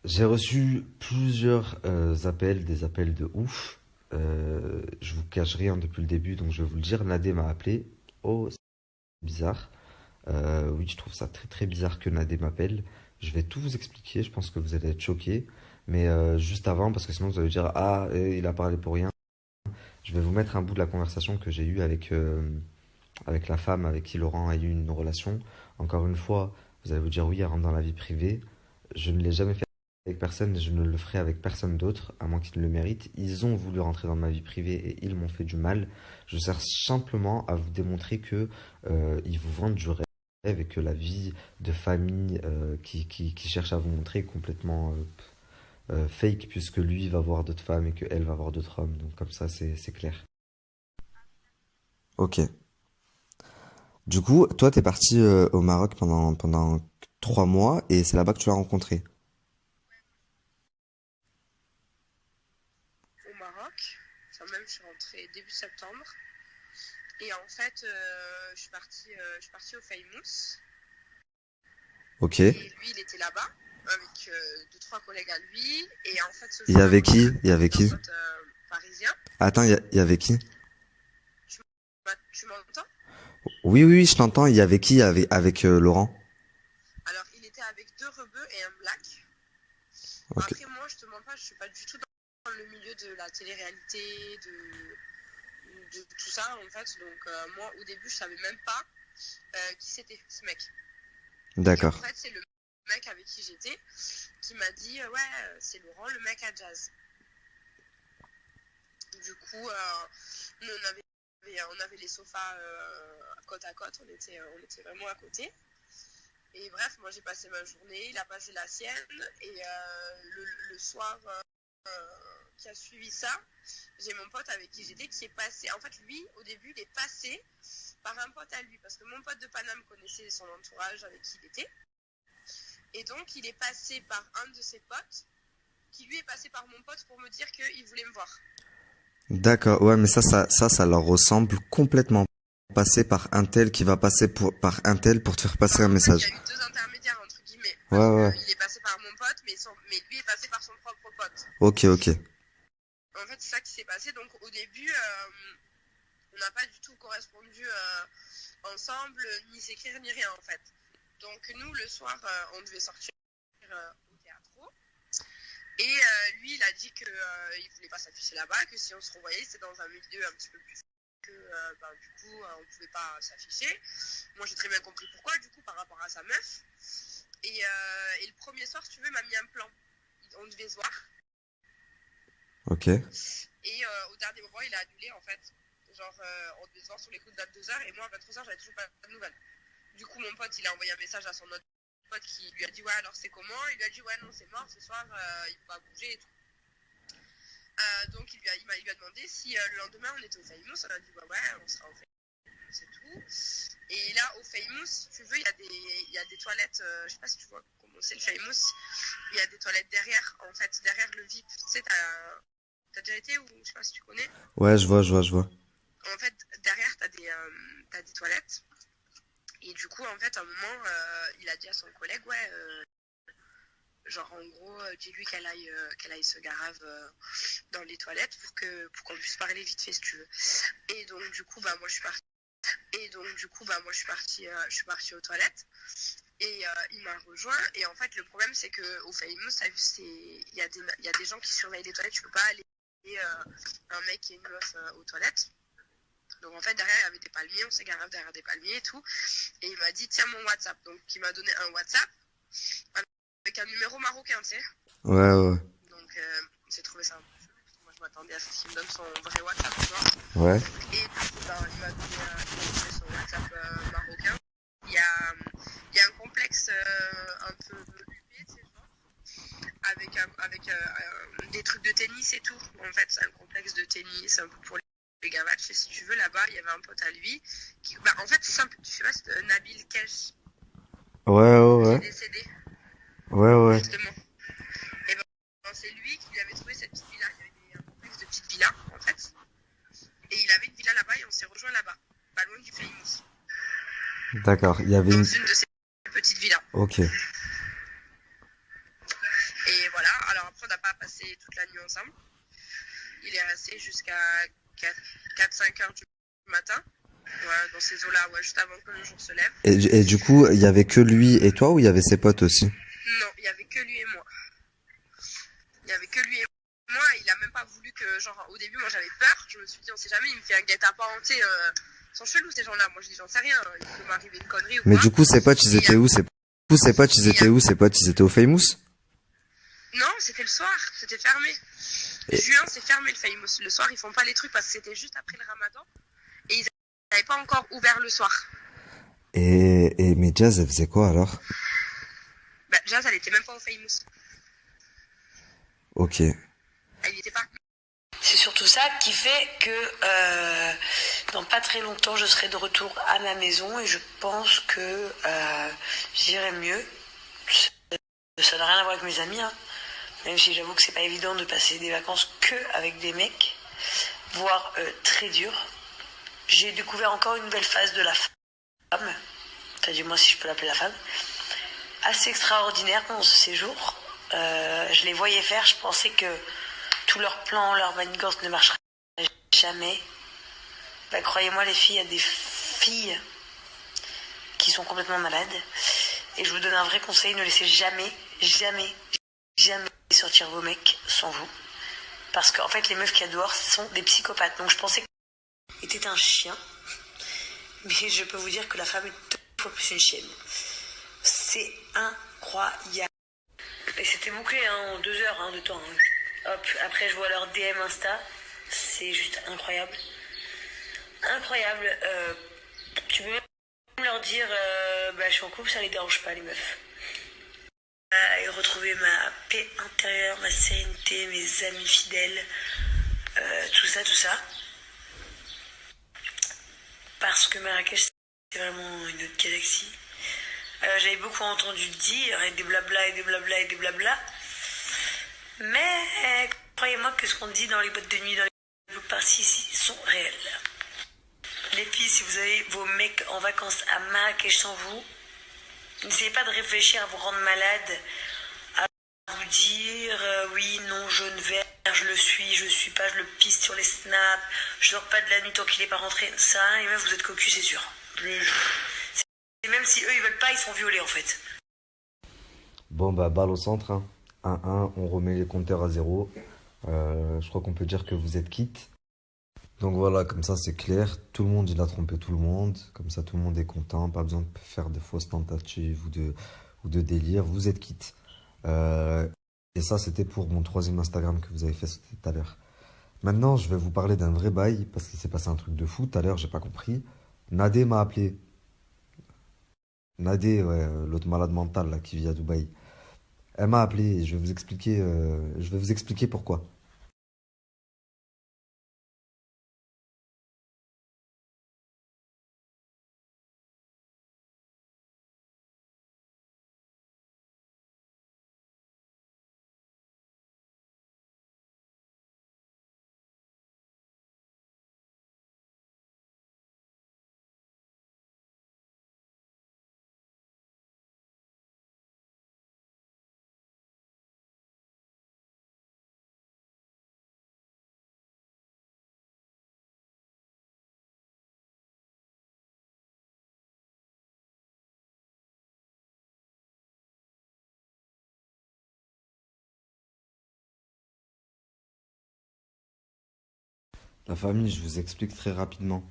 J'ai reçu plusieurs appels, des appels de ouf. Je vous cache rien depuis le début, donc je vais vous le dire. Nadé m'a appelé. Oh, c'est bizarre. Oui, je trouve ça très très bizarre que Nadé m'appelle. Je vais tout vous expliquer, je pense que vous allez être choqués. Mais juste avant, parce que sinon vous allez dire, ah, il a parlé pour rien. Je vais vous mettre un bout de la conversation que j'ai eue avec la femme avec qui Laurent a eu une relation. Encore une fois, vous allez vous dire, oui, elle rentre dans la vie privée. Je ne l'ai jamais fait avec personne, et je ne le ferai avec personne d'autre, à moins qu'ils ne le méritent. Ils ont voulu rentrer dans ma vie privée et ils m'ont fait du mal. Je cherche simplement à vous démontrer que ils vous vendent du rêve et que la vie de famille qui cherche à vous montrer est complètement fake, puisque lui va voir d'autres femmes et qu'elle va voir d'autres hommes. Donc comme ça, c'est clair. Ok. Du coup, toi, t'es parti au Maroc pendant 3 mois et c'est là-bas que tu l'as rencontré. Au Maroc. Enfin, même, je suis rentrée début septembre. Et en fait, je suis partie au Famous. Ok. Et lui, il était là-bas avec deux, trois collègues à lui. Et en fait, ce Il y jour-là, avait moi, j'étais qui? Il y avait accompagnée d'un qui? pote parisien. Attends, il y avait qui? Tu m'entends? Oui, oui, oui, je t'entends. Il y avait qui avec Laurent? Alors, il était avec deux rebeux et un black. Bon, Ok. après, moi, je te mens pas, je suis pas du tout dans le milieu de la télé-réalité, de tout ça, en fait. Donc, moi, au début, je savais même pas qui c'était, ce mec. Et en D'accord. fait, c'est le mec avec qui j'étais qui m'a dit ouais, c'est Laurent, le mec à jazz. Du coup, nous, on avait les sofas côte à côte, on était vraiment à côté. Et bref, moi j'ai passé ma journée, il a passé la sienne. Et le soir qui a suivi ça, j'ai mon pote avec qui j'étais qui est passé. En fait, lui, au début, il est passé par un pote à lui, parce que mon pote de Paname connaissait son entourage avec qui il était. Et donc, il est passé par un de ses potes, qui lui est passé par mon pote pour me dire qu'il voulait me voir. D'accord. Ouais, mais ça leur ressemble complètement. Passer par un tel qui va passer par un tel pour te faire passer Enfin, un en fait, il y message. a eu deux intermédiaires, entre guillemets, Ouais, parce ouais. qu'il est passé par mon pote, mais lui est passé par son propre pote. Ok, ok. En fait, c'est ça qui s'est passé. Donc, au début, on n'a pas du tout correspondu ensemble, ni s'écrire, ni rien, en fait. Donc, nous, le soir, on devait sortir au théâtre. Et lui, il a dit qu'il ne voulait pas s'afficher là-bas, que si on se revoyait, c'était dans un milieu un petit peu plus que du coup, on ne pouvait pas s'afficher. Moi, j'ai très bien compris pourquoi, du coup, par rapport à sa meuf. Et le premier soir, si tu veux, il m'a mis un plan. On devait se voir. Ok. Et au dernier moment, il a annulé, en fait. Genre, on devait se voir sur les coups de 22h, et moi, à 23h, j'avais toujours pas de nouvelles. Du coup, mon pote, il a envoyé un message à son autre pote qui lui a dit ouais, alors c'est comment? Il lui a dit ouais, non, c'est mort ce soir, il peut pas bouger et tout. Donc il lui a demandé si le lendemain on était au Famous. On a dit bah ouais, on sera au Famous, c'est tout. Et là, au Famous, si tu veux, il y a des toilettes, je sais pas si tu vois comment c'est le Famous. Il y a des toilettes derrière, en fait, derrière le VIP. Tu sais, t'as déjà été, ou je sais pas si tu connais. Ouais, je vois, je vois, je vois. En fait, derrière, t'as des toilettes. Et du coup, en fait, à un moment, il a dit à son collègue, ouais, genre en gros, dis-lui qu'elle aille se garave dans les toilettes pour qu'on puisse parler vite fait, si tu veux. Et donc, du coup, bah, moi, je suis partie. Je suis partie aux toilettes. Et il m'a rejoint. Et en fait, le problème, c'est qu'au Famous, t'as vu, il y a des gens qui surveillent les toilettes. Tu peux pas aller un mec et une meuf aux toilettes. Donc en fait, derrière, il y avait des palmiers, on s'est garé derrière des palmiers et tout. Et il m'a dit, tiens mon WhatsApp. Donc il m'a donné un WhatsApp avec un numéro marocain, tu sais. Ouais, ouais. Donc j'ai trouvé ça un peu chelou, parce que moi je m'attendais à ce qu'il me donne son vrai WhatsApp, tu vois. Ouais. Et du coup, ben, il m'a donné son WhatsApp marocain. Il y a un complexe un peu huppé, tu sais, genre, avec des trucs de tennis et tout. En fait, c'est un complexe de tennis, un peu pour les gavaches. Et si tu veux, là-bas, il y avait un pote à lui. En fait, c'est simple. Je sais pas, c'est Nabil Kesh, Ouais, ouais, qui est ouais. décédé, Ouais, ouais. justement. Et ben, c'est lui qui lui avait trouvé cette petite villa. Il y avait un complexe de petites villas, en fait. Et il avait une villa là-bas et on s'est rejoint là-bas, pas loin du Famous. D'accord. Il y avait Dans une. une de ces petites villas. Ok. Et voilà. Alors après, on n'a pas passé toute la nuit ensemble. Il est resté jusqu'à 4-5 heures du matin. Ouais, dans ces eaux-là, ouais, juste avant que le jour se lève. Et du coup, il y avait que lui et toi ou il y avait ses potes aussi? Non, il y avait que lui et moi. Il y avait que lui et moi. Il a même pas voulu que, genre, au début, moi j'avais peur. Je me suis dit, on sait jamais, il me fait un guet-apens, tu sais, ils sont chelous ces gens-là. Moi je dis, j'en sais rien, il peut m'arriver une connerie ou Mais quoi. du coup, ses potes, ils étaient où? Ses potes, ils étaient au Famous? Non, c'était le soir, c'était fermé. Juin, c'est fermé le Famous. Le soir, ils font pas les trucs parce que c'était juste après le Ramadan. Et ils n'avaient pas encore ouvert le soir. Mais Jazz, elle faisait quoi alors? Bah, Jazz, elle était même pas au Famous. Ok. Elle y était pas. C'est surtout ça qui fait que dans pas très longtemps, je serai de retour à ma maison et je pense que j'irai mieux. Ça n'a rien à voir avec mes amis, hein. Même si j'avoue que c'est pas évident de passer des vacances que avec des mecs, voire très dur. J'ai découvert encore une nouvelle phase de la femme, dis-moi si je peux l'appeler la femme, assez extraordinaire pendant ce séjour. Je les voyais faire, je pensais que tous leurs plans, leur manigance ne marcheraient jamais. Bah, croyez-moi les filles, il y a des filles qui sont complètement malades. Et je vous donne un vrai conseil, ne laissez jamais sortir vos mecs sans vous. Parce qu'en fait, les meufs qu'il y a dehors sont des psychopathes. Donc je pensais qu'elle était un chien. Mais je peux vous dire que la femme est 2 fois plus une chienne. C'est incroyable. Et c'était bouclé en 2 heures de temps. Hop, après je vois leur DM Insta. C'est juste incroyable. Incroyable. Tu peux même leur dire je suis en couple, ça les dérange pas les meufs. Et retrouver ma paix intérieure, ma sérénité, mes amis fidèles, tout ça. Parce que Marrakech, c'est vraiment une autre galaxie. J'avais beaucoup entendu dire, et des blabla. Mais croyez-moi que ce qu'on dit dans les boîtes de nuit, dans les blocs par-ci, sont réels. Les filles, si vous avez vos mecs en vacances à Marrakech sans vous, n'essayez pas de réfléchir à vous rendre malade, à vous dire oui, non, jaune, vert, je le suis pas, je le pisse sur les snaps, je dors pas de la nuit tant qu'il est pas rentré. Ça, les meufs, vous êtes cocus, c'est sûr. Et même si eux, ils veulent pas, ils sont violés en fait. Bon, bah, balle au centre, hein. 1-1, on remet les compteurs à 0. Je crois qu'on peut dire que vous êtes quitte. Donc voilà, comme ça c'est clair. Tout le monde, il a trompé tout le monde. Comme ça, tout le monde est content. Pas besoin de faire de fausses tentatives ou de délire. Vous êtes quitte. Et ça, c'était pour mon 3e Instagram que vous avez fait tout à l'heure. Maintenant, je vais vous parler d'un vrai bail parce qu'il s'est passé un truc de fou tout à l'heure, j'ai pas compris. Nadé m'a appelé. Nadé, ouais, l'autre malade mental là, qui vit à Dubaï. Elle m'a appelé et je vais vous expliquer pourquoi. La famille, je vous explique très rapidement.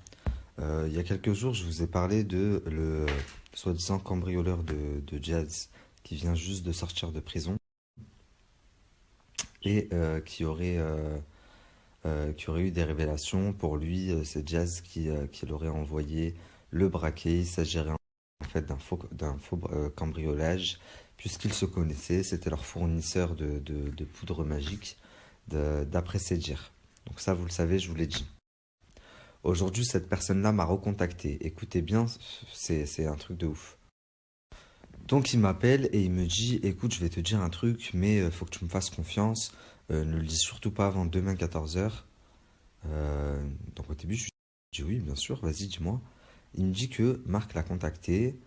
Il y a quelques jours, je vous ai parlé de le soi-disant cambrioleur de Jazz qui vient juste de sortir de prison et qui aurait eu des révélations. Pour lui, c'est Jazz qui l'aurait envoyé le braquer. Il s'agirait en fait d'un faux cambriolage puisqu'ils se connaissaient. C'était leur fournisseur de poudre magique d'après ses dires. Donc ça, vous le savez, je vous l'ai dit. Aujourd'hui, cette personne-là m'a recontacté. Écoutez bien, c'est un truc de ouf. Donc il m'appelle et il me dit, écoute, je vais te dire un truc, mais faut que tu me fasses confiance. Ne le dis surtout pas avant demain 14h. Donc au début, je lui dis oui, bien sûr, vas-y, dis-moi. Il me dit que Marc l'a contacté,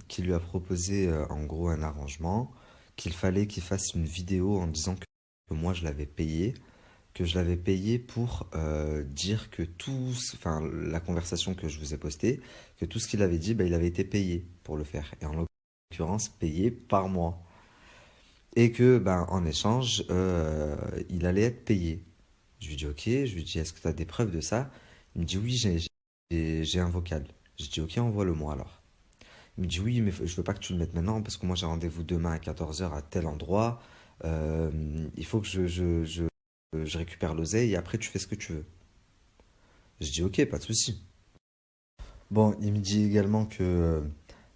qu'il lui a proposé en gros un arrangement, qu'il fallait qu'il fasse une vidéo en disant que moi je l'avais payé, que je l'avais payé pour dire que enfin la conversation que je vous ai postée, que tout ce qu'il avait dit, bah, il avait été payé pour le faire. Et en l'occurrence, payé par mois. Et que, ben, en échange, il allait être payé. Je lui dis ok, je lui dis est-ce que tu as des preuves de ça? Il me dit oui, j'ai un vocal. Je dis ok, envoie-le-moi alors. Il me dit oui, mais je veux pas que tu le mettes maintenant parce que moi j'ai rendez-vous demain à 14 heures à tel endroit. Euh, il faut que je récupère l'oseille et après tu fais ce que tu veux. Je dis ok, pas de souci. Bon, il me dit également que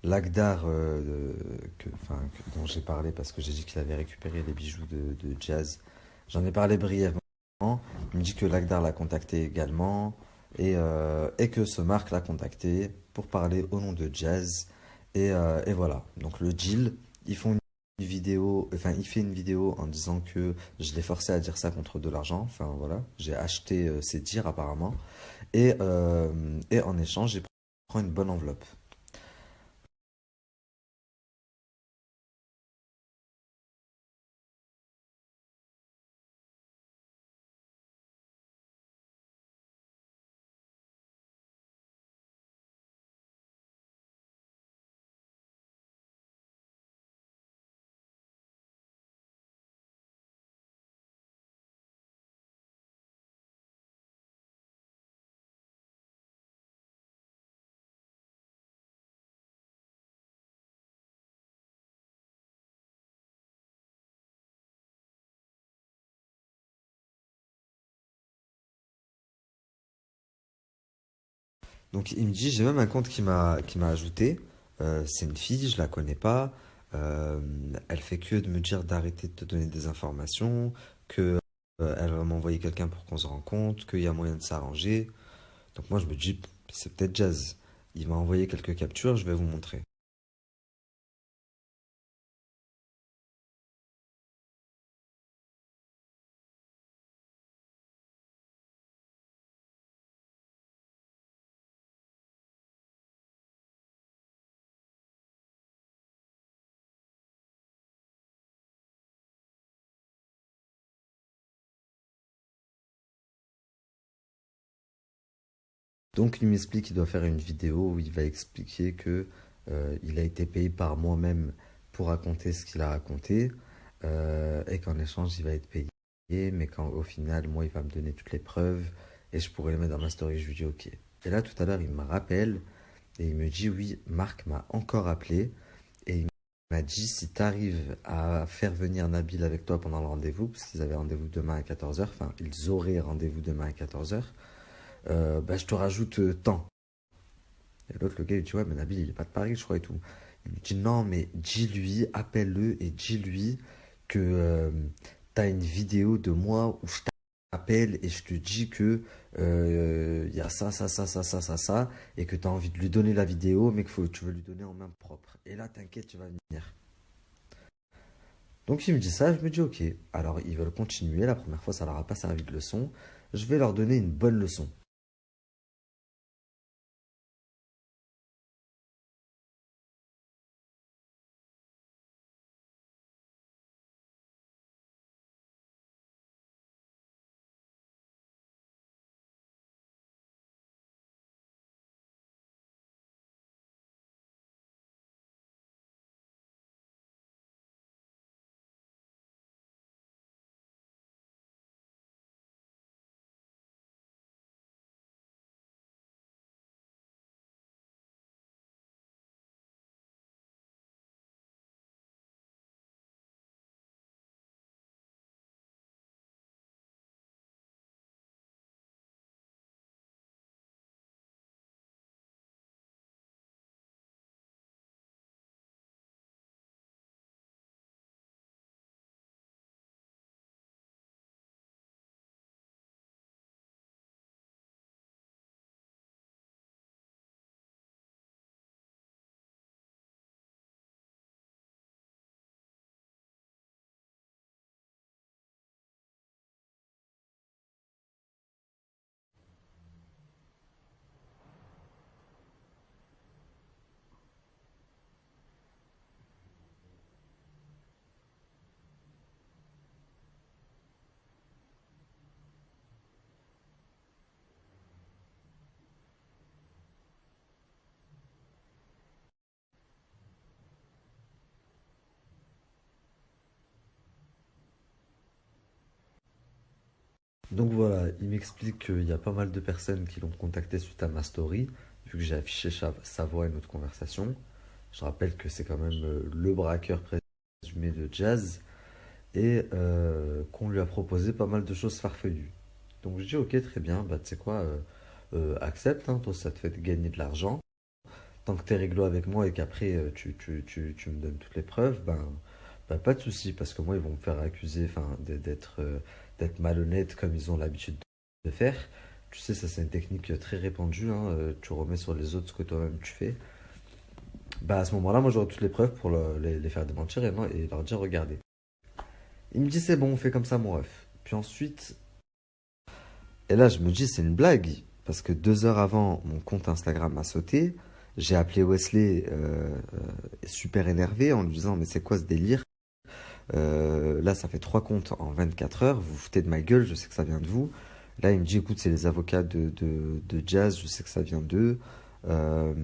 l'Agdar dont j'ai parlé parce que j'ai dit qu'il avait récupéré les bijoux de Jazz, j'en ai parlé brièvement. Il me dit que l'Agdar l'a contacté également et que ce Marc l'a contacté pour parler au nom de Jazz. Et voilà, donc le deal, ils font une vidéo, enfin il fait une vidéo en disant que je l'ai forcé à dire ça contre de l'argent. Enfin voilà, j'ai acheté ses dires apparemment. Et en échange, j'ai pris une bonne enveloppe. Donc il me dit, j'ai même un compte qui m'a ajouté. C'est une fille, je la connais pas. Euh, Elle fait que de me dire d'arrêter de te donner des informations, que elle va m'envoyer quelqu'un pour qu'on se rencontre, qu'il y a moyen de s'arranger. Donc moi je me dis, c'est peut-être Jazz. Il m'a envoyé quelques captures, je vais vous montrer. Donc il m'explique qu'il doit faire une vidéo où il va expliquer que il a été payé par moi-même pour raconter ce qu'il a raconté et qu'en échange il va être payé, mais qu'au final moi il va me donner toutes les preuves et je pourrais les mettre dans ma story. Je lui dis ok. Et là tout à l'heure il me rappelle et il me dit oui, Marc m'a encore appelé et il m'a dit si tu arrives à faire venir Nabil avec toi pendant le rendez-vous, parce qu'ils avaient rendez-vous demain à 14 heures, enfin ils auraient rendez-vous demain à 14 heures, bah, je te rajoute tant. Et l'autre, le gars, il dit, ouais, mais Nabil, il est pas de Paris, je crois, et tout. Il lui dit, non, mais dis-lui, appelle-le et dis-lui que t'as une vidéo de moi où je t'appelle et je te dis que il y a ça, et que t'as envie de lui donner la vidéo, mais tu veux lui donner en main propre. Et là, t'inquiète, tu vas venir. Donc il me dit ça, je me dis ok. Alors ils veulent continuer, la première fois ça leur a pas servi de leçon. Je vais leur donner une bonne leçon. Donc voilà, il m'explique qu'il y a pas mal de personnes qui l'ont contacté suite à ma story, vu que j'ai affiché sa voix et notre conversation. Je rappelle que c'est quand même le braqueur présumé de Jazz et qu'on lui a proposé pas mal de choses farfelues. Donc je dis ok, très bien, bah tu sais quoi, accepte, hein, toi ça te fait gagner de l'argent. Tant que t'es réglo avec moi et qu'après tu me donnes toutes les preuves, ben, pas de souci, parce que moi ils vont me faire accuser enfin, d'être malhonnête comme ils ont l'habitude de faire. Tu sais, ça c'est une technique très répandue, hein, tu remets sur les autres ce que toi-même tu fais. Bah à ce moment-là, moi j'aurai toutes les preuves pour les faire démentir et leur dire regardez. Il me dit c'est bon, on fait comme ça mon ref. Puis ensuite, et là je me dis c'est une blague, parce que 2 heures avant, mon compte Instagram a sauté. J'ai appelé Wesley super énervé en lui disant mais c'est quoi ce délire? Là ça fait 3 comptes en 24 heures, vous vous foutez de ma gueule, je sais que ça vient de vous. Là il me dit écoute c'est les avocats de Jazz, je sais que ça vient d'eux. Euh,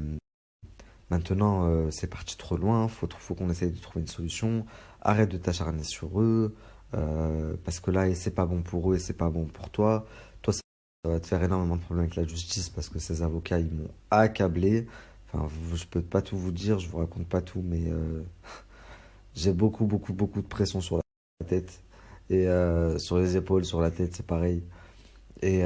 Maintenant, c'est parti trop loin, faut qu'on essaye de trouver une solution. Arrête de t'acharner sur eux, parce que là, et c'est pas bon pour eux et c'est pas bon pour toi. Toi, ça va te faire énormément de problèmes avec la justice parce que ces avocats, ils m'ont accablé. Enfin, je peux pas tout vous dire, je vous raconte pas tout, mais j'ai beaucoup, beaucoup, beaucoup de pression sur la tête et sur les épaules, sur la tête, c'est pareil. Et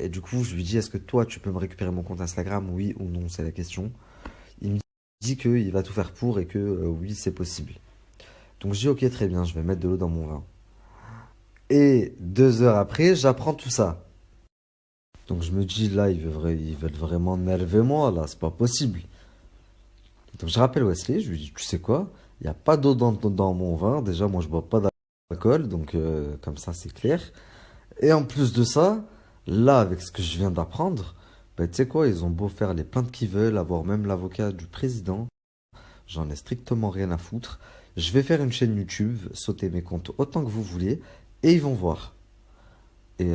du coup, je lui dis, est-ce que toi, tu peux me récupérer mon compte Instagram, oui ou non, c'est la question. Il me dit qu'il va tout faire pour et que oui, c'est possible. Donc je dis ok, très bien, je vais mettre de l'eau dans mon vin. Et 2 heures après, j'apprends tout ça. Donc je me dis là, ils veulent vraiment m'élever moi, là, c'est pas possible. Donc je rappelle Wesley, je lui dis, tu sais quoi, il n'y a pas d'eau dans mon vin. Déjà, moi je bois pas d'alcool, donc comme ça c'est clair. Et en plus de ça, là, avec ce que je viens d'apprendre, bah, tu sais quoi, ils ont beau faire les plaintes qu'ils veulent, avoir même l'avocat du président. J'en ai strictement rien à foutre. Je vais faire une chaîne YouTube, sauter mes comptes autant que vous voulez, et ils vont voir. Et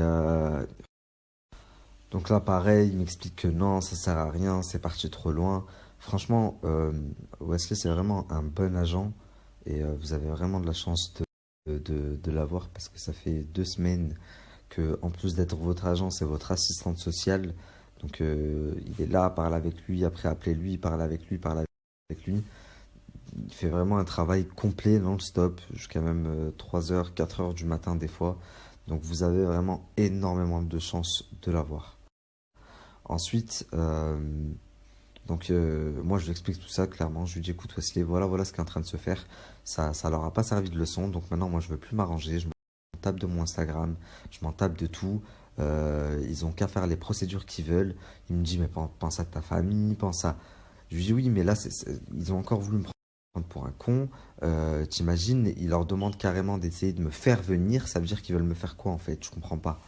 donc là, pareil, il m'explique que non, ça sert à rien, c'est parti trop loin. Franchement, Wesley, c'est vraiment un bon agent, et vous avez vraiment de la chance de l'avoir, parce que ça fait 2 semaines que, en plus d'être votre agent, c'est votre assistante sociale. Donc il est là, parle avec lui, après appelez lui, parle avec lui, parle avec lui. Il fait vraiment un travail complet, non-stop, jusqu'à même 3 heures, 4 heures du matin des fois. Donc vous avez vraiment énormément de chance de l'avoir. Ensuite, moi je lui explique tout ça clairement. Je lui dis écoute Wesley, voilà ce qui est en train de se faire. Ça leur a pas servi de leçon. Donc maintenant moi je veux plus m'arranger. Je m'en tape de mon Instagram, je m'en tape de tout. Ils ont qu'à faire les procédures qu'ils veulent. Il me dit mais pense à ta famille, pense à. Je lui dis oui mais là ils ont encore voulu me prendre pour un con. T'imagines, ils leur demandent carrément d'essayer de me faire venir. Ça veut dire qu'ils veulent me faire quoi en fait? Je comprends pas.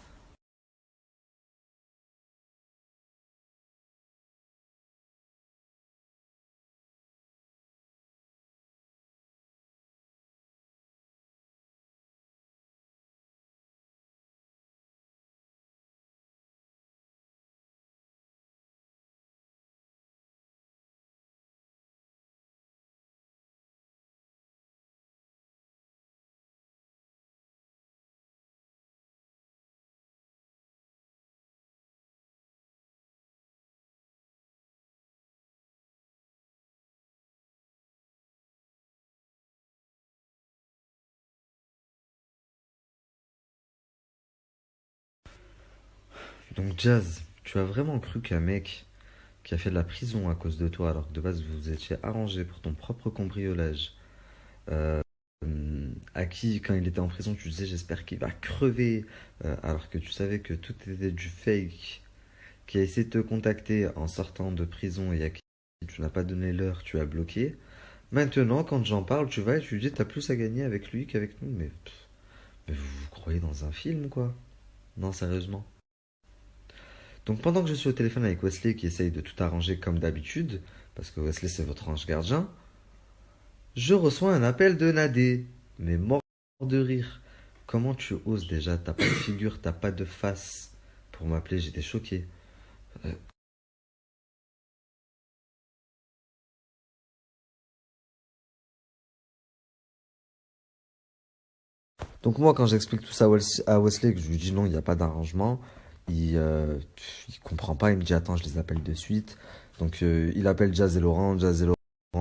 Donc Jazz, tu as vraiment cru qu'un mec qui a fait de la prison à cause de toi, alors que de base vous vous étiez arrangé pour ton propre cambriolage, euh, à qui, quand il était en prison, tu disais j'espère qu'il va crever, alors que tu savais que tout était du fake, qui a essayé de te contacter en sortant de prison et à qui tu n'as pas donné l'heure, tu as bloqué. Maintenant, quand j'en parle, tu vas et tu lui dis t'as plus à gagner avec lui qu'avec nous, mais vous vous croyez dans un film, quoi? Non, sérieusement. Donc pendant que je suis au téléphone avec Wesley qui essaye de tout arranger comme d'habitude, parce que Wesley c'est votre ange gardien, je reçois un appel de Nadé. Mais mort de rire. Comment tu oses déjà? T'as pas de figure, t'as pas de face. Pour m'appeler, j'étais choqué. Euh, Donc moi, quand j'explique tout ça à Wesley, que je lui dis non, il n'y a pas d'arrangement, il comprend pas, il me dit attends, je les appelle de suite. Donc il appelle Jazz et Laurent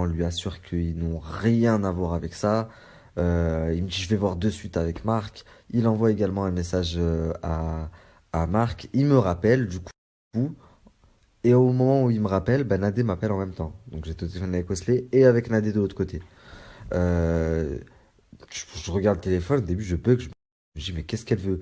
lui assure qu'ils n'ont rien à voir avec ça. Il me dit je vais voir de suite avec Marc. Il envoie également un message à Marc. Il me rappelle du coup. Et au moment où il me rappelle, ben Nadé m'appelle en même temps. Donc j'étais au téléphone avec Wesley et avec Nadé de l'autre côté. Euh, je regarde le téléphone, au début je bug, je me dis mais qu'est-ce qu'elle veut?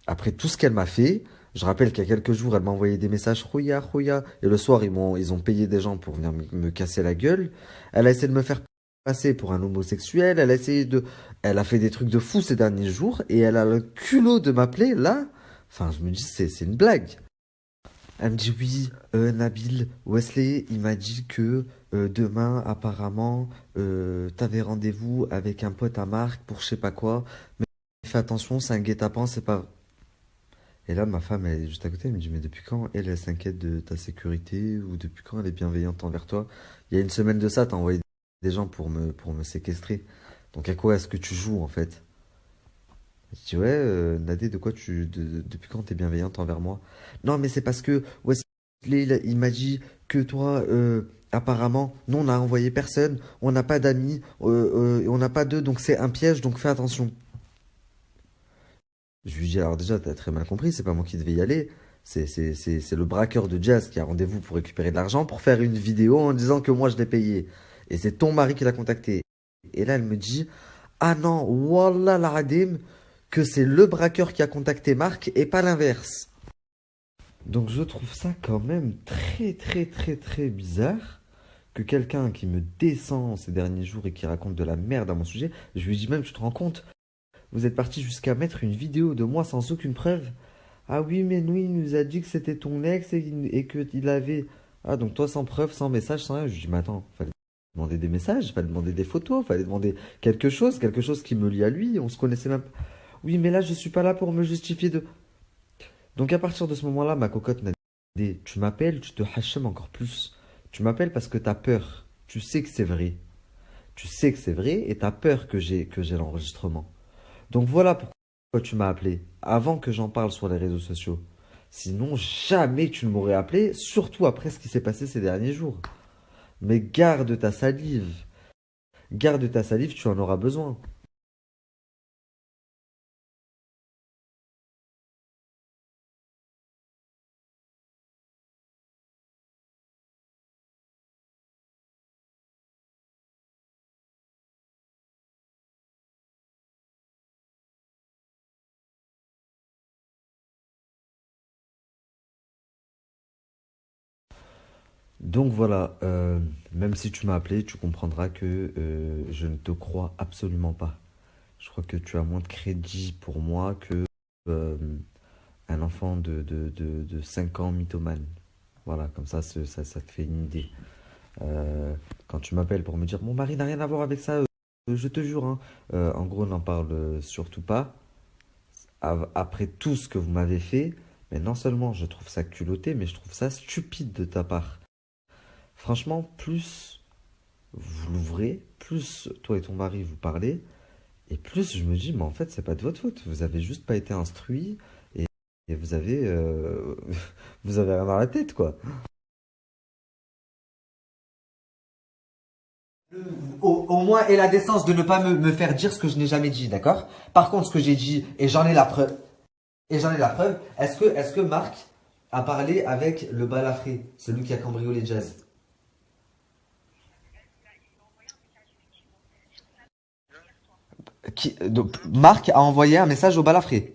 Après tout ce qu'elle m'a fait, je rappelle qu'il y a quelques jours, elle m'a envoyé des messages, Rouya, Rouya, et le soir, ils ont payé des gens pour venir me casser la gueule. Elle a essayé de me faire passer pour un homosexuel, elle a fait des trucs de fou ces derniers jours, et elle a le culot de m'appeler, là. Enfin, je me dis, c'est une blague. Elle me dit, oui, Nabil, Wesley, il m'a dit que demain, apparemment, t'avais rendez-vous avec un pote à Marc pour je sais pas quoi, mais fais attention, c'est un guet-apens, c'est pas... Et là, ma femme, elle est juste à côté, elle me dit, mais depuis quand elle s'inquiète de ta sécurité ou depuis quand elle est bienveillante envers toi? Il y a une semaine de ça, t'as envoyé des gens pour me séquestrer. Donc à quoi est-ce que tu joues en fait? Je dis, ouais, Nadé, depuis quand t'es bienveillante envers moi? Non, mais c'est parce que Wesley, il m'a dit que toi, apparemment, nous, on n'a envoyé personne, on n'a pas d'amis, on n'a pas d'eux, donc c'est un piège, donc fais attention. Je lui dis, alors déjà, t'as très mal compris, c'est pas moi qui devais y aller. C'est le braqueur de Jazz qui a rendez-vous pour récupérer de l'argent pour faire une vidéo en disant que moi je l'ai payé. Et c'est ton mari qui l'a contacté. Et là, elle me dit, ah non, wallah l'aradim, que c'est le braqueur qui a contacté Marc et pas l'inverse. Donc je trouve ça quand même très bizarre que quelqu'un qui me descend ces derniers jours et qui raconte de la merde à mon sujet, je lui dis même, tu te rends compte, vous êtes parti jusqu'à mettre une vidéo de moi sans aucune preuve. Ah oui, mais nous, il nous a dit que c'était ton ex et qu'il avait... Ah, donc toi, sans preuve, sans message, sans rien. Je lui dis, mais attends, fallait demander des messages, fallait demander des photos, fallait demander quelque chose qui me lie à lui. On se connaissait même pas. Oui, mais là, je suis pas là pour me justifier de... Donc à partir de ce moment-là, ma cocotte m'a dit, tu m'appelles, tu te hachem encore plus. Tu m'appelles parce que t'as peur. Tu sais que c'est vrai. Tu sais que c'est vrai et t'as peur que j'ai l'enregistrement. Donc voilà pourquoi tu m'as appelé, avant que j'en parle sur les réseaux sociaux. Sinon, jamais tu ne m'aurais appelé, surtout après ce qui s'est passé ces derniers jours. Mais garde ta salive. Garde ta salive, tu en auras besoin. Donc voilà, même si tu m'as appelé, tu comprendras que je ne te crois absolument pas. Je crois que tu as moins de crédit pour moi que euh, un enfant de 5 ans mythomane. Voilà, comme ça, ça te fait une idée. Quand tu m'appelles pour me dire mon mari n'a rien à voir avec ça, je te jure, hein. En gros, n'en parle surtout pas. Après tout ce que vous m'avez fait, mais non seulement je trouve ça culotté, mais je trouve ça stupide de ta part. Franchement, plus vous l'ouvrez, plus toi et ton mari vous parlez, et plus je me dis, mais en fait, c'est pas de votre faute. Vous avez juste pas été instruit et vous avez, vous avez rien dans la tête, quoi. Au moins, aie la décence de ne pas me faire dire ce que je n'ai jamais dit, d'accord? Par contre, ce que j'ai dit, et j'en ai la preuve, est-ce que Marc a parlé avec le balafré, celui qui a cambriolé Jazz? Donc, Marc a envoyé un message au balafré.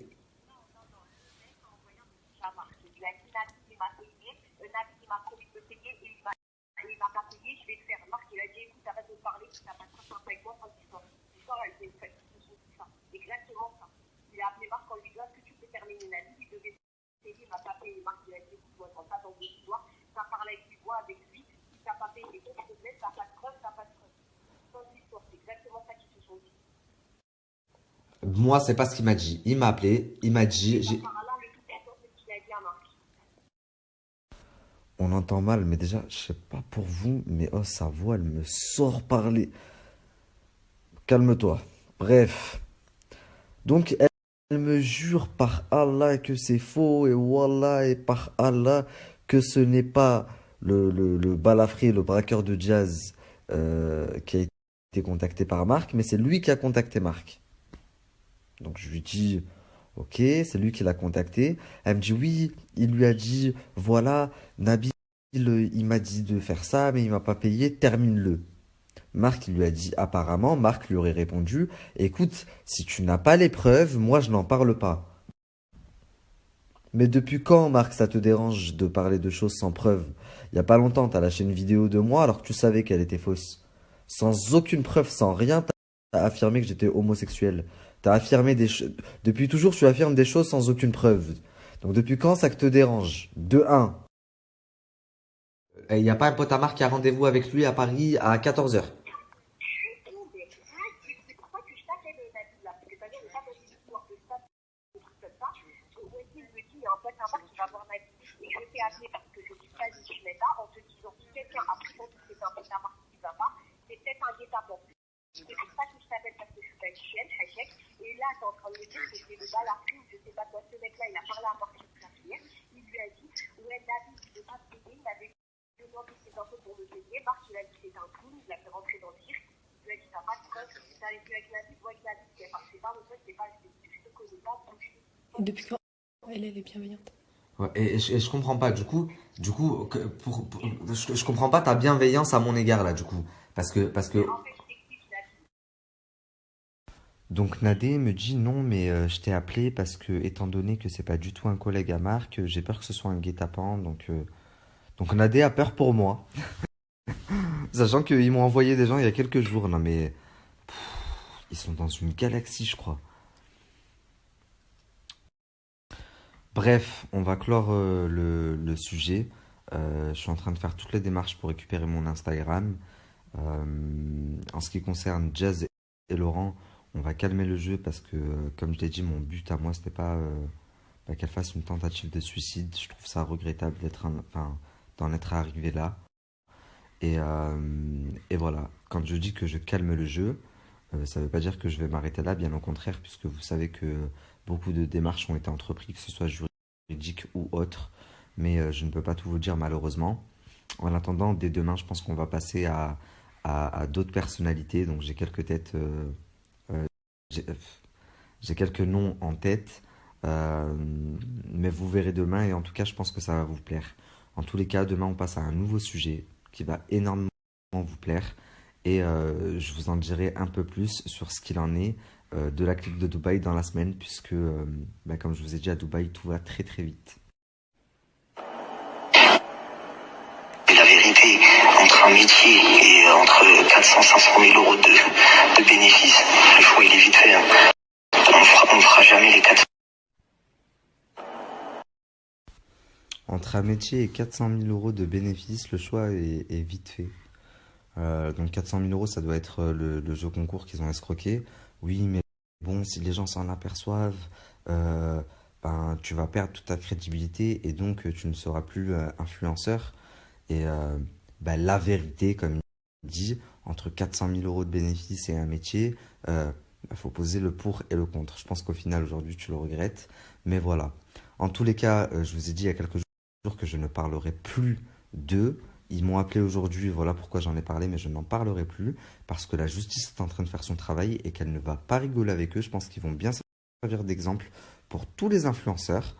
Moi, c'est pas ce qu'il m'a dit. Il m'a appelé, il m'a dit, On entend mal, mais déjà, je sais pas pour vous, mais oh, sa voix, elle me sort parler. Calme-toi. Bref. Donc elle me jure par Allah que c'est faux et Wallah et par Allah que ce n'est pas le balafré, le braqueur de jazz qui a été contacté par Marc, mais c'est lui qui a contacté Marc. Donc je lui dis, ok, c'est lui qui l'a contacté. Elle me dit, oui, il lui a dit, voilà, Nabil, il m'a dit de faire ça, mais il m'a pas payé, termine-le. Marc il lui a dit, apparemment, Marc lui aurait répondu, écoute, si tu n'as pas les preuves, moi je n'en parle pas. Mais depuis quand, Marc, ça te dérange de parler de choses sans preuve? Il y a pas longtemps, t'as lâché une vidéo de moi alors que tu savais qu'elle était fausse. Sans aucune preuve, sans rien, t'as affirmé que j'étais homosexuel. T'as affirmé des choses. Depuis toujours, tu affirmes des choses sans aucune preuve. Donc depuis quand ça te dérange? De un. Il n'y a pas un pote à Marc qui a rendez-vous avec lui à Paris à 14h. Depuis quand elle est bienveillante? Ouais, et je comprends pas, je comprends pas ta bienveillance à mon égard là, du coup. Parce que. Donc Nadé me dit non, mais je t'ai appelé parce que, étant donné que c'est pas du tout un collègue à Marc, j'ai peur que ce soit un guet-apens, donc Nadé a peur pour moi. Sachant qu'ils m'ont envoyé des gens il y a quelques jours, non mais. Ils sont dans une galaxie, je crois. Bref, on va clore le sujet. Je suis en train de faire toutes les démarches pour récupérer mon Instagram. En ce qui concerne Jazz et Laurent, on va calmer le jeu parce que, comme je l'ai dit, mon but à moi, c'était pas qu'elle fasse une tentative de suicide. Je trouve ça regrettable d'en être arrivé là. Et voilà, quand je dis que je calme le jeu, ça ne veut pas dire que je vais m'arrêter là, bien au contraire, puisque vous savez que beaucoup de démarches ont été entreprises, que ce soit juridique ou autre, mais je ne peux pas tout vous dire malheureusement. En attendant, dès demain, je pense qu'on va passer à d'autres personnalités, donc j'ai quelques têtes, j'ai j'ai quelques noms en tête, mais vous verrez demain, et en tout cas, je pense que ça va vous plaire. En tous les cas, demain, on passe à un nouveau sujet qui va énormément vous plaire. Et je vous en dirai un peu plus sur ce qu'il en est de la clique de Dubaï dans la semaine, puisque, comme je vous ai dit, à Dubaï, tout va très très vite. Et la vérité, entre un métier et entre 400-500 000 euros de bénéfices, le choix il est vite fait. Hein. On ne fera jamais les 400. Entre un métier et 400 000 euros de bénéfices, le choix est vite fait. Donc 400 000 euros, ça doit être le jeu concours qu'ils ont escroqué. Oui, mais bon, si les gens s'en aperçoivent, tu vas perdre toute ta crédibilité et donc tu ne seras plus influenceur. Et la vérité, comme il dit, entre 400 000 euros de bénéfices et un métier, faut poser le pour et le contre. Je pense qu'au final, aujourd'hui, tu le regrettes. Mais voilà. En tous les cas, je vous ai dit il y a quelques jours que je ne parlerai plus d'eux. Ils m'ont appelé aujourd'hui, voilà pourquoi j'en ai parlé, mais je n'en parlerai plus, parce que la justice est en train de faire son travail et qu'elle ne va pas rigoler avec eux. Je pense qu'ils vont bien servir d'exemple pour tous les influenceurs.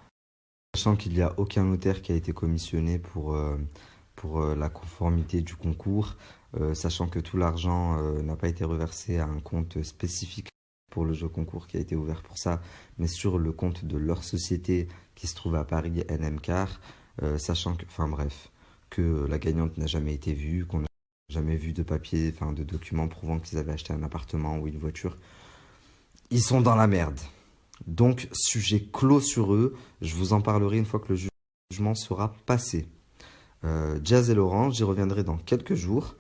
Sachant qu'il n'y a aucun notaire qui a été commissionné pour la conformité du concours, sachant que tout l'argent n'a pas été reversé à un compte spécifique pour le jeu concours qui a été ouvert pour ça, mais sur le compte de leur société qui se trouve à Paris, NMCAR, sachant que, que la gagnante n'a jamais été vue, qu'on n'a jamais vu de papier, de documents prouvant qu'ils avaient acheté un appartement ou une voiture. Ils sont dans la merde. Donc, sujet clos sur eux. Je vous en parlerai une fois que le jugement sera passé. Jazz et Laurent, j'y reviendrai dans quelques jours.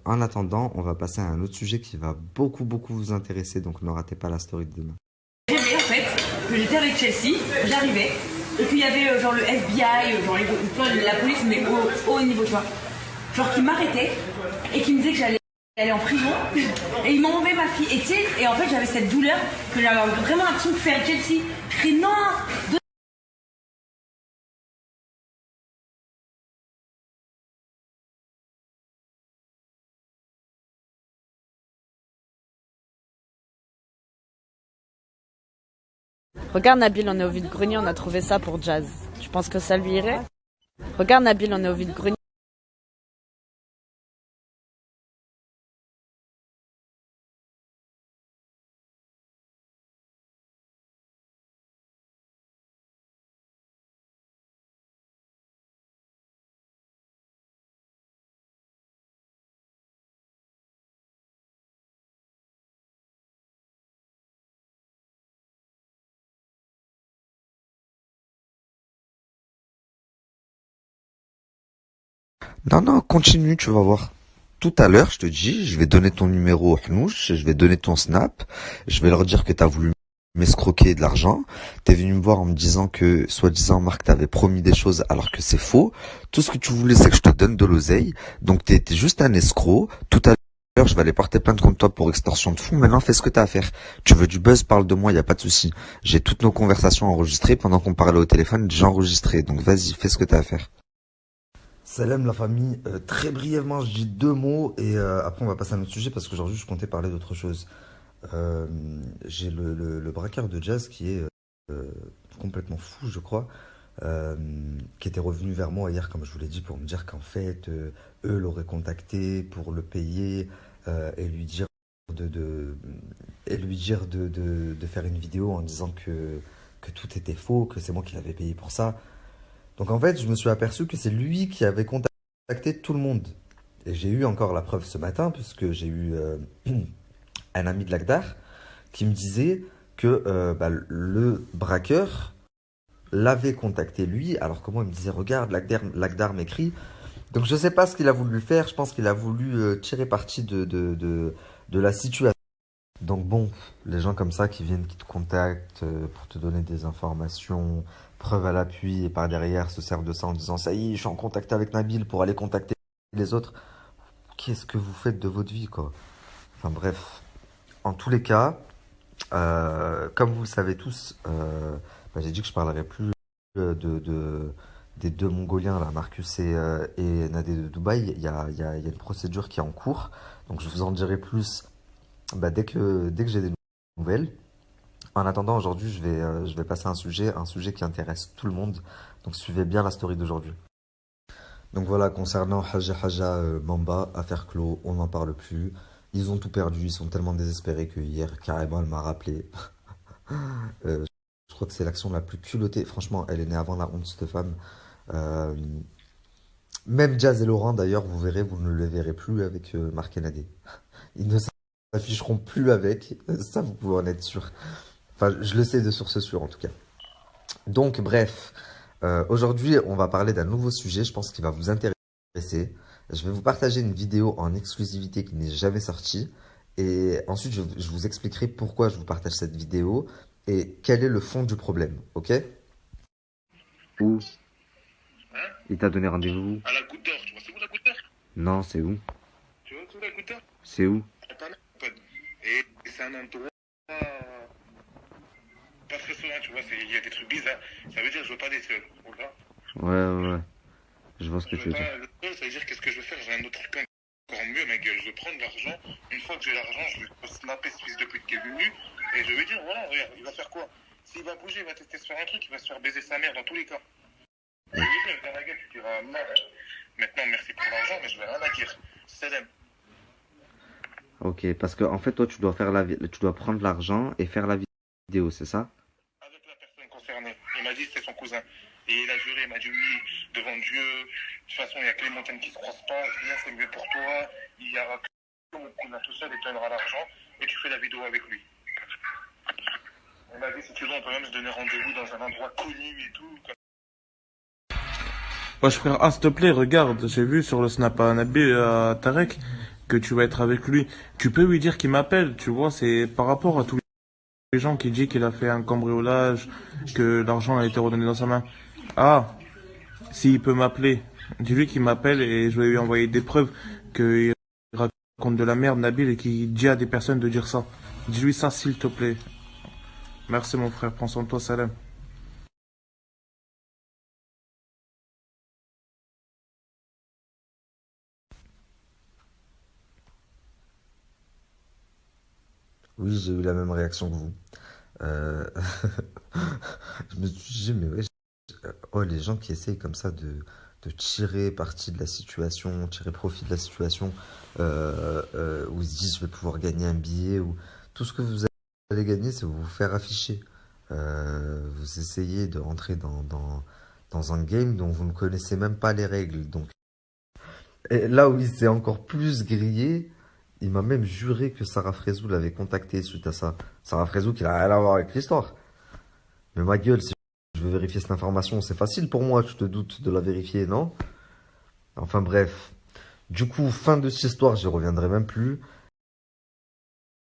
En attendant, on va passer à un autre sujet qui va beaucoup vous intéresser, donc ne ratez pas la story de demain. J'ai rêvé en fait que j'étais avec Chelsea, j'arrivais, et qu'il y avait le FBI, la police, mais au haut niveau, tu vois. Genre qui m'arrêtait et qui me disait que j'allais Elle est en prison et ils m'ont enlevé ma fille. Et tu sais, et en fait j'avais cette douleur que j'avais vraiment l'impression de faire Chelsea. Je crie non. Regarde Nabil, on est au vide-grenier, on a trouvé ça pour Jazz. Tu penses que ça lui irait? Regarde Nabil, on est au vide-grenier. Non, non, continue, tu vas voir. Tout à l'heure, je te dis, je vais donner ton numéro au Hnouch, je vais donner ton snap, je vais leur dire que t'as voulu m'escroquer de l'argent. T'es venu me voir en me disant que, soi-disant, Marc t'avait promis des choses alors que c'est faux. Tout ce que tu voulais, c'est que je te donne de l'oseille. Donc t'es juste un escroc. Tout à l'heure, je vais aller porter plainte contre toi pour extorsion de fonds. Maintenant, fais ce que t'as à faire. Tu veux du buzz, parle de moi, y a pas de souci. J'ai toutes nos conversations enregistrées. Pendant qu'on parlait au téléphone, j'ai enregistré. Donc vas-y, fais ce que t'as à faire. Salam la famille, très brièvement je dis deux mots et après on va passer à un autre sujet parce qu'aujourd'hui je comptais parler d'autre chose. J'ai le braqueur de Jazz qui est complètement fou je crois, qui était revenu vers moi hier comme je vous l'ai dit pour me dire qu'en fait eux l'auraient contacté pour le payer et lui dire de faire une vidéo en disant que tout était faux, que c'est moi qui l'avais payé pour ça. Donc en fait, je me suis aperçu que c'est lui qui avait contacté tout le monde. Et j'ai eu encore la preuve ce matin, puisque j'ai eu un ami de Lagdar qui me disait que le braqueur l'avait contacté lui, alors que moi il me disait, regarde, Lagdar m'écrit. Donc je ne sais pas ce qu'il a voulu faire, je pense qu'il a voulu tirer parti de la situation. Donc bon, les gens comme ça qui viennent, qui te contactent pour te donner des informations, preuve à l'appui, et par derrière se servent de ça en disant ça y est, je suis en contact avec Nabil pour aller contacter les autres. Qu'est-ce que vous faites de votre vie, quoi? Enfin bref, en tous les cas, comme vous le savez tous, j'ai dit que je parlerai plus des deux Mongoliens, là, Marcus et Nadé de Dubaï. Il y a une procédure qui est en cours, donc je vous en dirai plus dès que j'ai des nouvelles. En attendant, aujourd'hui, je vais passer à un sujet qui intéresse tout le monde. Donc suivez bien la story d'aujourd'hui. Donc voilà, concernant Haja Mamba, affaire clos, on n'en parle plus. Ils ont tout perdu, ils sont tellement désespérés que hier, carrément, elle m'a rappelé. Je crois que c'est l'action la plus culottée. Franchement, elle est née avant la honte, cette femme. Même Jazz et Laurent, d'ailleurs, vous verrez, vous ne le verrez plus avec Marc et Nadé. Ils ne s'afficheront plus avec, ça vous pouvez en être sûr. Enfin, je le sais de source sûre en tout cas. Donc bref, aujourd'hui on va parler d'un nouveau sujet, je pense qu'il va vous intéresser. Je vais vous partager une vidéo en exclusivité qui n'est jamais sortie. Et ensuite je vous expliquerai pourquoi je vous partage cette vidéo et quel est le fond du problème, ok? Où? Hein? Il t'a donné rendez-vous? À la Goutte d'Or, tu vois, c'est où la Goutte d'Or? Non, c'est où? Tu vois, c'est où la Goutte d'Or? C'est où? Et c'est un endroit pas très serein, tu vois, il y a des trucs bizarres. Ça veut dire que je veux pas des seuls, Ouais. Je vois ce que tu veux dire. Ça veut dire qu'est-ce que je veux faire? J'ai un autre truc encore mieux, ma gueule. Je vais prendre l'argent. Une fois que j'ai l'argent, je vais snapper ce fils de pute qui est venu. Et je vais dire, voilà, regarde, il va faire quoi? S'il va bouger, il va tester de faire un truc, il va se faire baiser sa mère dans tous les cas. Je vais dire, dans la gueule, tu diras, non, maintenant merci pour l'argent, mais je vais rien à dire. Salam. Ok, parce que en fait toi tu dois prendre l'argent et faire la vidéo, c'est ça? Avec la personne concernée. Il m'a dit que c'était son cousin. Et il a juré, il m'a dit oui, devant Dieu. De toute façon, il n'y a que les montagnes qui se croisent pas. Rien, c'est mieux pour toi. Il y aura que mon cousin tout seul et tu donneras l'argent. Et tu fais la vidéo avec lui. Il m'a dit si tu veux, on peut même se donner rendez-vous dans un endroit connu et tout. Wesh frère, s'il te plaît, regarde, j'ai vu sur le snap à Nabil Tarek que tu vas être avec lui. Tu peux lui dire qu'il m'appelle, tu vois, c'est par rapport à tous les gens qui disent qu'il a fait un cambriolage, que l'argent a été redonné dans sa main. Ah, s'il peut m'appeler, dis-lui qu'il m'appelle et je vais lui envoyer des preuves qu'il raconte de la merde, Nabil, et qui dit à des personnes de dire ça. Dis-lui ça, s'il te plaît. Merci, mon frère. Prends soin de toi, salam. Oui, j'ai eu la même réaction que vous. Euh, Je me suis dit, mais ouais, oh, les gens qui essayent comme ça de tirer parti de la situation, tirer profit de la situation, où ils se disent, je vais pouvoir gagner un billet, ou tout ce que vous allez gagner, c'est vous faire afficher. Vous essayez de rentrer dans un game dont vous ne connaissez même pas les règles. Donc, et là où il s'est encore plus grillé, il m'a même juré que Sarah Frézou l'avait contacté suite à ça. Sarah Frézou qui n'a rien à voir avec l'histoire. Mais ma gueule, si je veux vérifier cette information, c'est facile pour moi, tu te doutes de la vérifier, non? Enfin bref. Du coup, fin de cette histoire, j'y reviendrai même plus.